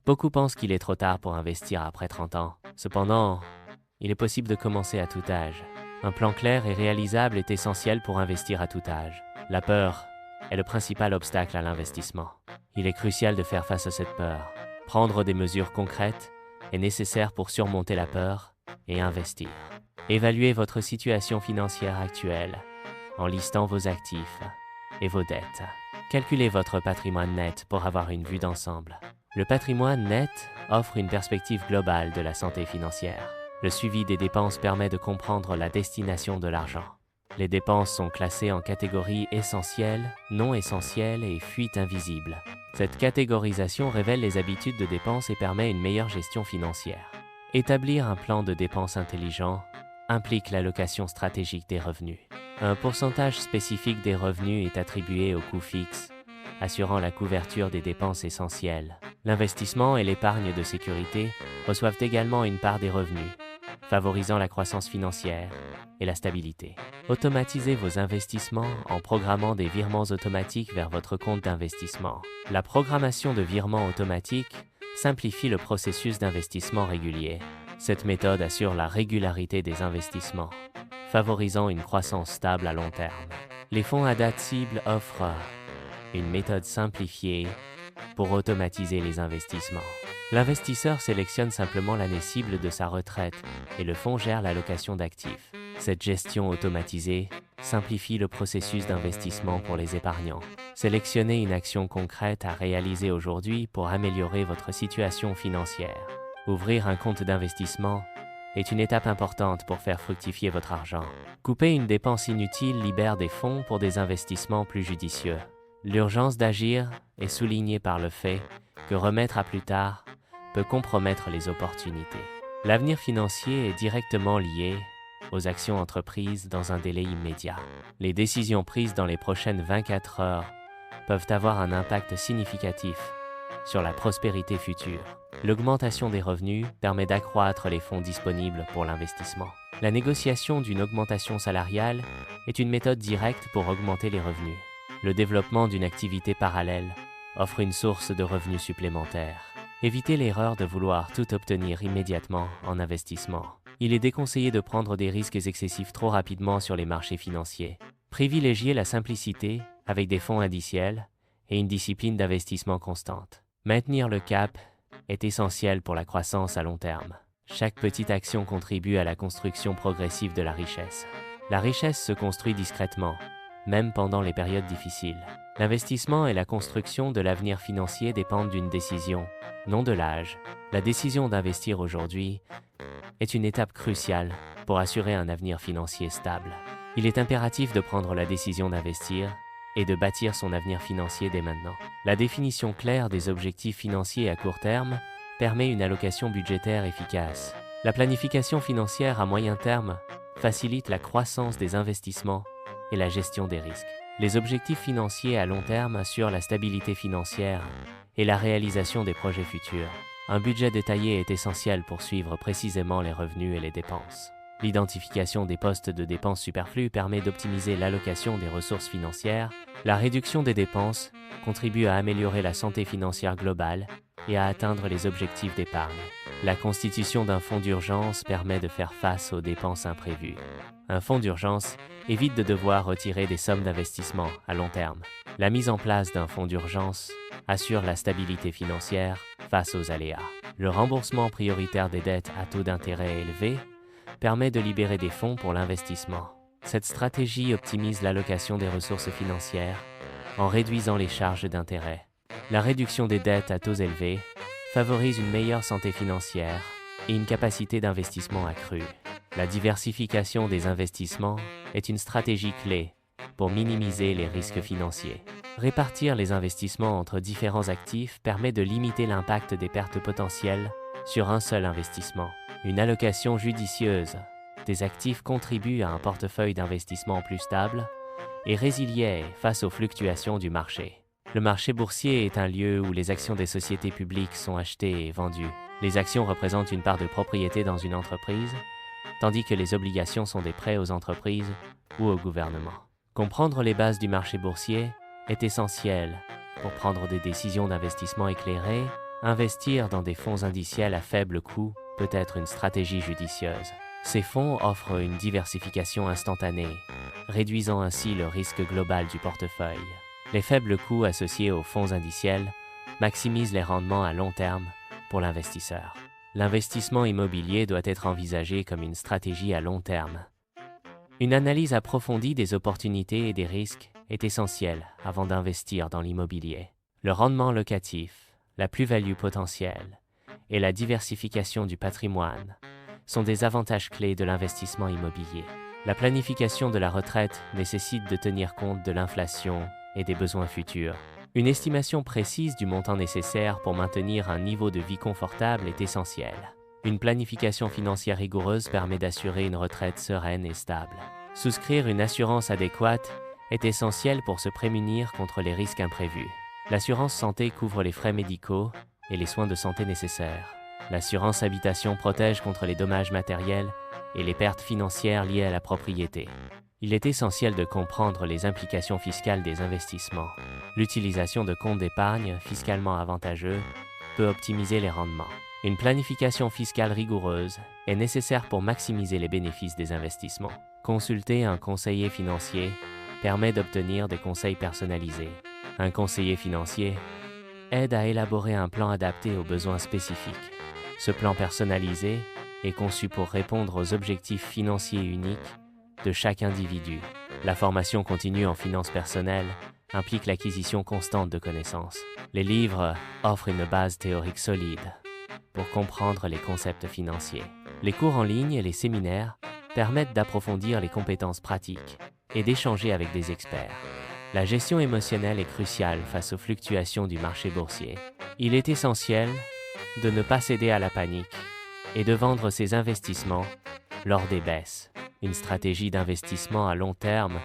Beaucoup pensent qu'il est trop tard pour investir après 30 ans. Cependant, il est possible de commencer à tout âge. Un plan clair et réalisable est essentiel pour investir à tout âge. La peur est le principal obstacle à l'investissement. Il est crucial de faire face à cette peur. Prendre des mesures concrètes est nécessaire pour surmonter la peur et investir. Évaluez votre situation financière actuelle en listant vos actifs et vos dettes. Calculez votre patrimoine net pour avoir une vue d'ensemble. Le patrimoine net offre une perspective globale de la santé financière. Le suivi des dépenses permet de comprendre la destination de l'argent. Les dépenses sont classées en catégories essentielles, non essentielles et fuites invisibles. Cette catégorisation révèle les habitudes de dépenses et permet une meilleure gestion financière. Établir un plan de dépenses intelligent implique l'allocation stratégique des revenus. Un pourcentage spécifique des revenus est attribué aux coûts fixes, assurant la couverture des dépenses essentielles. L'investissement et l'épargne de sécurité reçoivent également une part des revenus, favorisant la croissance financière et la stabilité. Automatisez vos investissements en programmant des virements automatiques vers votre compte d'investissement. La programmation de virements automatiques simplifie le processus d'investissement régulier. Cette méthode assure la régularité des investissements, favorisant une croissance stable à long terme. Les fonds à date cible offrent une méthode simplifiée pour automatiser les investissements. L'investisseur sélectionne simplement l'année cible de sa retraite et le fonds gère l'allocation d'actifs. Cette gestion automatisée simplifie le processus d'investissement pour les épargnants. Sélectionnez une action concrète à réaliser aujourd'hui pour améliorer votre situation financière. Ouvrir un compte d'investissement est une étape importante pour faire fructifier votre argent. Couper une dépense inutile libère des fonds pour des investissements plus judicieux. L'urgence d'agir est soulignée par le fait que remettre à plus tard peut compromettre les opportunités. L'avenir financier est directement lié aux actions entreprises dans un délai immédiat. Les décisions prises dans les prochaines 24 heures peuvent avoir un impact significatif sur la prospérité future. L'augmentation des revenus permet d'accroître les fonds disponibles pour l'investissement. La négociation d'une augmentation salariale est une méthode directe pour augmenter les revenus. Le développement d'une activité parallèle offre une source de revenus supplémentaires. Évitez l'erreur de vouloir tout obtenir immédiatement en investissement. Il est déconseillé de prendre des risques excessifs trop rapidement sur les marchés financiers. Privilégiez la simplicité avec des fonds indiciels et une discipline d'investissement constante. Maintenir le cap est essentiel pour la croissance à long terme. Chaque petite action contribue à la construction progressive de la richesse. La richesse se construit discrètement, même pendant les périodes difficiles. L'investissement et la construction de l'avenir financier dépendent d'une décision, non de l'âge. La décision d'investir aujourd'hui est une étape cruciale pour assurer un avenir financier stable. Il est impératif de prendre la décision d'investir et de bâtir son avenir financier dès maintenant. La définition claire des objectifs financiers à court terme permet une allocation budgétaire efficace. La planification financière à moyen terme facilite la croissance des investissements et la gestion des risques. Les objectifs financiers à long terme assurent la stabilité financière et la réalisation des projets futurs. Un budget détaillé est essentiel pour suivre précisément les revenus et les dépenses. L'identification des postes de dépenses superflus permet d'optimiser l'allocation des ressources financières. La réduction des dépenses contribue à améliorer la santé financière globale et à atteindre les objectifs d'épargne. La constitution d'un fonds d'urgence permet de faire face aux dépenses imprévues. Un fonds d'urgence évite de devoir retirer des sommes d'investissement à long terme. La mise en place d'un fonds d'urgence assure la stabilité financière face aux aléas. Le remboursement prioritaire des dettes à taux d'intérêt élevé permet de libérer des fonds pour l'investissement. Cette stratégie optimise l'allocation des ressources financières en réduisant les charges d'intérêt. La réduction des dettes à taux élevés favorise une meilleure santé financière et une capacité d'investissement accrue. La diversification des investissements est une stratégie clé pour minimiser les risques financiers. Répartir les investissements entre différents actifs permet de limiter l'impact des pertes potentielles sur un seul investissement. Une allocation judicieuse des actifs contribue à un portefeuille d'investissement plus stable et résilient face aux fluctuations du marché. Le marché boursier est un lieu où les actions des sociétés publiques sont achetées et vendues. Les actions représentent une part de propriété dans une entreprise, tandis que les obligations sont des prêts aux entreprises ou au gouvernement. Comprendre les bases du marché boursier est essentiel pour prendre des décisions d'investissement éclairées, Investir dans des fonds indiciels à faible coût peut être une stratégie judicieuse. Ces fonds offrent une diversification instantanée, réduisant ainsi le risque global du portefeuille. Les faibles coûts associés aux fonds indiciels maximisent les rendements à long terme pour l'investisseur. L'investissement immobilier doit être envisagé comme une stratégie à long terme. Une analyse approfondie des opportunités et des risques est essentielle avant d'investir dans l'immobilier. Le rendement locatif, la plus-value potentielle et la diversification du patrimoine sont des avantages clés de l'investissement immobilier. La planification de la retraite nécessite de tenir compte de l'inflation et des besoins futurs. Une estimation précise du montant nécessaire pour maintenir un niveau de vie confortable est essentielle. Une planification financière rigoureuse permet d'assurer une retraite sereine et stable. Souscrire une assurance adéquate est essentiel pour se prémunir contre les risques imprévus. L'assurance santé couvre les frais médicaux et les soins de santé nécessaires. L'assurance habitation protège contre les dommages matériels et les pertes financières liées à la propriété. Il est essentiel de comprendre les implications fiscales des investissements. L'utilisation de comptes d'épargne fiscalement avantageux peut optimiser les rendements. Une planification fiscale rigoureuse est nécessaire pour maximiser les bénéfices des investissements. Consulter un conseiller financier permet d'obtenir des conseils personnalisés. Un conseiller financier aide à élaborer un plan adapté aux besoins spécifiques. Ce plan personnalisé est conçu pour répondre aux objectifs financiers uniques de chaque individu. La formation continue en finances personnelles implique l'acquisition constante de connaissances. Les livres offrent une base théorique solide pour comprendre les concepts financiers. Les cours en ligne et les séminaires permettent d'approfondir les compétences pratiques et d'échanger avec des experts. La gestion émotionnelle est cruciale face aux fluctuations du marché boursier. Il est essentiel de ne pas céder à la panique et de vendre ses investissements lors des baisses. Une stratégie d'investissement à long terme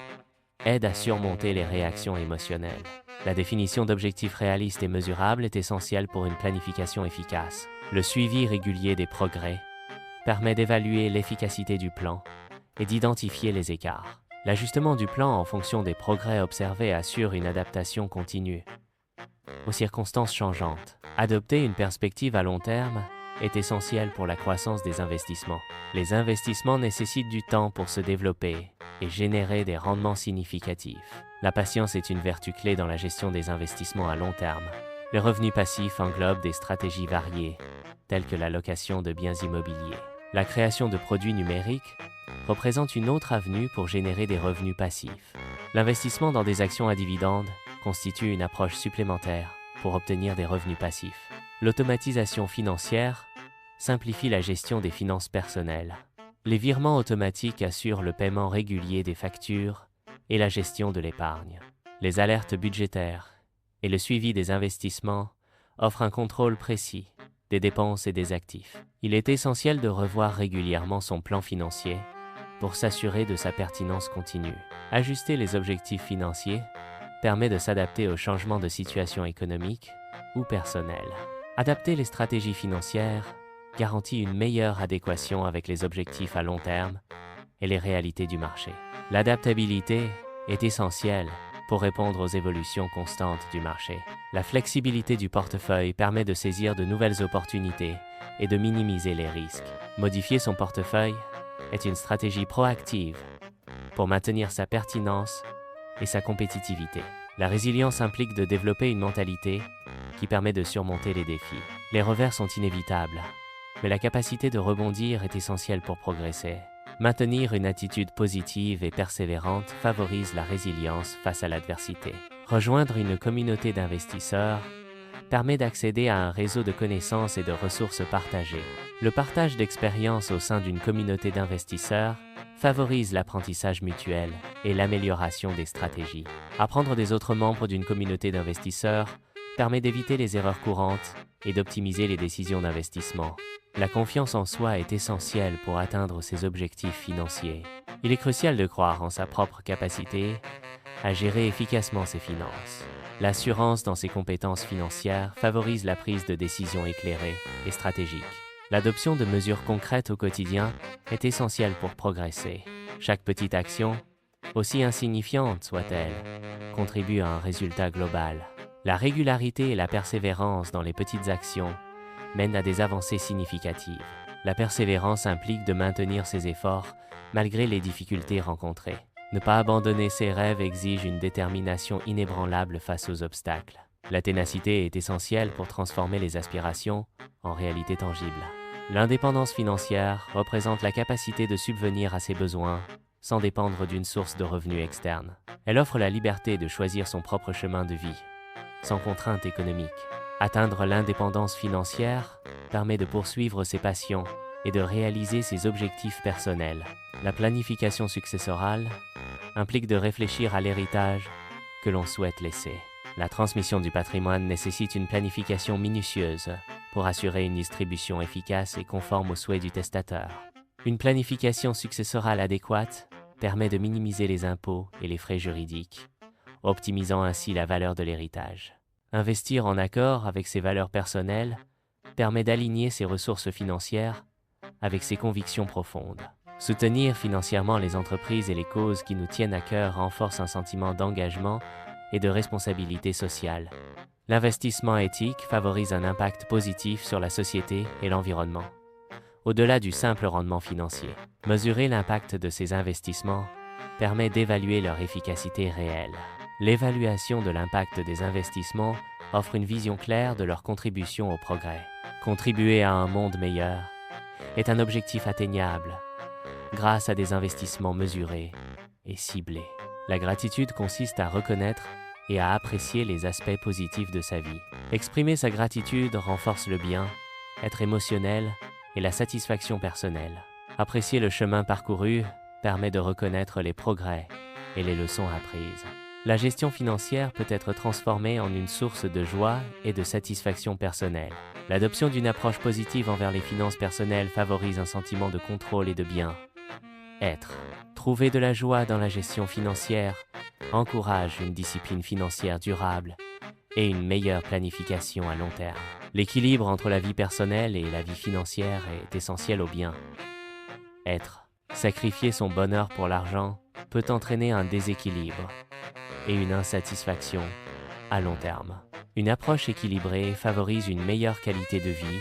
aide à surmonter les réactions émotionnelles. La définition d'objectifs réalistes et mesurables est essentielle pour une planification efficace. Le suivi régulier des progrès permet d'évaluer l'efficacité du plan et d'identifier les écarts. L'ajustement du plan en fonction des progrès observés assure une adaptation continue aux circonstances changeantes. Adopter une perspective à long terme est essentiel pour la croissance des investissements. Les investissements nécessitent du temps pour se développer et générer des rendements significatifs. La patience est une vertu clé dans la gestion des investissements à long terme. Les revenus passifs englobent des stratégies variées, telles que la location de biens immobiliers. La création de produits numériques représente une autre avenue pour générer des revenus passifs. L'investissement dans des actions à dividendes constitue une approche supplémentaire pour obtenir des revenus passifs. L'automatisation financière simplifie la gestion des finances personnelles. Les virements automatiques assurent le paiement régulier des factures et la gestion de l'épargne. Les alertes budgétaires et le suivi des investissements offrent un contrôle précis des dépenses et des actifs. Il est essentiel de revoir régulièrement son plan financier pour s'assurer de sa pertinence continue. Ajuster les objectifs financiers permet de s'adapter aux changements de situation économique ou personnelle. Adapter les stratégies financières garantit une meilleure adéquation avec les objectifs à long terme et les réalités du marché. L'adaptabilité est essentielle pour répondre aux évolutions constantes du marché. La flexibilité du portefeuille permet de saisir de nouvelles opportunités et de minimiser les risques. Modifier son portefeuille est une stratégie proactive pour maintenir sa pertinence et sa compétitivité. La résilience implique de développer une mentalité qui permet de surmonter les défis. Les revers sont inévitables, mais la capacité de rebondir est essentielle pour progresser. Maintenir une attitude positive et persévérante favorise la résilience face à l'adversité. Rejoindre une communauté d'investisseurs permet d'accéder à un réseau de connaissances et de ressources partagées. Le partage d'expériences au sein d'une communauté d'investisseurs favorise l'apprentissage mutuel et l'amélioration des stratégies. Apprendre des autres membres d'une communauté d'investisseurs permet d'éviter les erreurs courantes et d'optimiser les décisions d'investissement. La confiance en soi est essentielle pour atteindre ses objectifs financiers. Il est crucial de croire en sa propre capacité à gérer efficacement ses finances. L'assurance dans ses compétences financières favorise la prise de décisions éclairées et stratégiques. L'adoption de mesures concrètes au quotidien est essentielle pour progresser. Chaque petite action, aussi insignifiante soit-elle, contribue à un résultat global. La régularité et la persévérance dans les petites actions mènent à des avancées significatives. La persévérance implique de maintenir ses efforts malgré les difficultés rencontrées. Ne pas abandonner ses rêves exige une détermination inébranlable face aux obstacles. La ténacité est essentielle pour transformer les aspirations en réalité tangible. L'indépendance financière représente la capacité de subvenir à ses besoins sans dépendre d'une source de revenus externe. Elle offre la liberté de choisir son propre chemin de vie, sans contrainte économique. Atteindre l'indépendance financière permet de poursuivre ses passions et de réaliser ses objectifs personnels. La planification successorale implique de réfléchir à l'héritage que l'on souhaite laisser. La transmission du patrimoine nécessite une planification minutieuse pour assurer une distribution efficace et conforme aux souhaits du testateur. Une planification successorale adéquate permet de minimiser les impôts et les frais juridiques, optimisant ainsi la valeur de l'héritage. Investir en accord avec ses valeurs personnelles permet d'aligner ses ressources financières avec ses convictions profondes. Soutenir financièrement les entreprises et les causes qui nous tiennent à cœur renforce un sentiment d'engagement et de responsabilité sociale. L'investissement éthique favorise un impact positif sur la société et l'environnement. Au-delà du simple rendement financier, mesurer l'impact de ces investissements permet d'évaluer leur efficacité réelle. L'évaluation de l'impact des investissements offre une vision claire de leur contribution au progrès. Contribuer à un monde meilleur est un objectif atteignable grâce à des investissements mesurés et ciblés. La gratitude consiste à reconnaître et à apprécier les aspects positifs de sa vie. Exprimer sa gratitude renforce le bien-être émotionnel et la satisfaction personnelle. Apprécier le chemin parcouru permet de reconnaître les progrès et les leçons apprises. La gestion financière peut être transformée en une source de joie et de satisfaction personnelle. L'adoption d'une approche positive envers les finances personnelles favorise un sentiment de contrôle et de bien-être. Trouver de la joie dans la gestion financière encourage une discipline financière durable et une meilleure planification à long terme. L'équilibre entre la vie personnelle et la vie financière est essentiel au bien-être. Sacrifier son bonheur pour l'argent peut entraîner un déséquilibre et une insatisfaction à long terme. Une approche équilibrée favorise une meilleure qualité de vie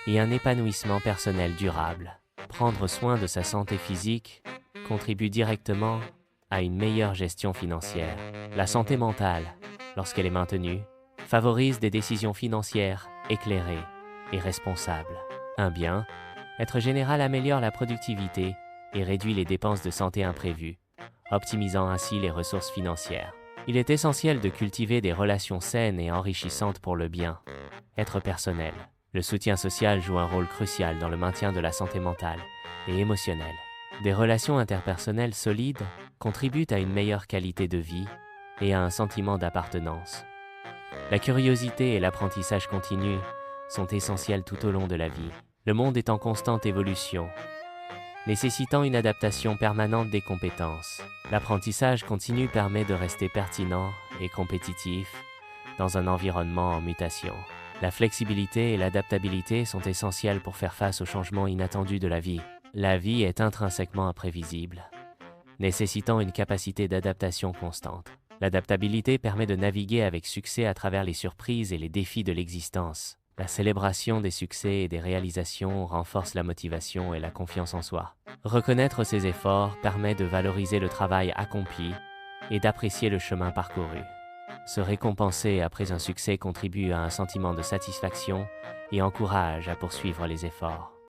et un épanouissement personnel durable. Prendre soin de sa santé physique contribue directement à une meilleure gestion financière. La santé mentale, lorsqu'elle est maintenue, favorise des décisions financières éclairées et responsables. Un bien-être général améliore la productivité et réduit les dépenses de santé imprévues, optimisant ainsi les ressources financières. Il est essentiel de cultiver des relations saines et enrichissantes pour le bien-être personnel. Le soutien social joue un rôle crucial dans le maintien de la santé mentale et émotionnelle. Des relations interpersonnelles solides contribuent à une meilleure qualité de vie et à un sentiment d'appartenance. La curiosité et l'apprentissage continu sont essentiels tout au long de la vie. Le monde est en constante évolution, nécessitant une adaptation permanente des compétences. L'apprentissage continu permet de rester pertinent et compétitif dans un environnement en mutation. La flexibilité et l'adaptabilité sont essentielles pour faire face aux changements inattendus de la vie. La vie est intrinsèquement imprévisible, nécessitant une capacité d'adaptation constante. L'adaptabilité permet de naviguer avec succès à travers les surprises et les défis de l'existence. La célébration des succès et des réalisations renforce la motivation et la confiance en soi. Reconnaître ses efforts permet de valoriser le travail accompli et d'apprécier le chemin parcouru. Se récompenser après un succès contribue à un sentiment de satisfaction et encourage à poursuivre les efforts.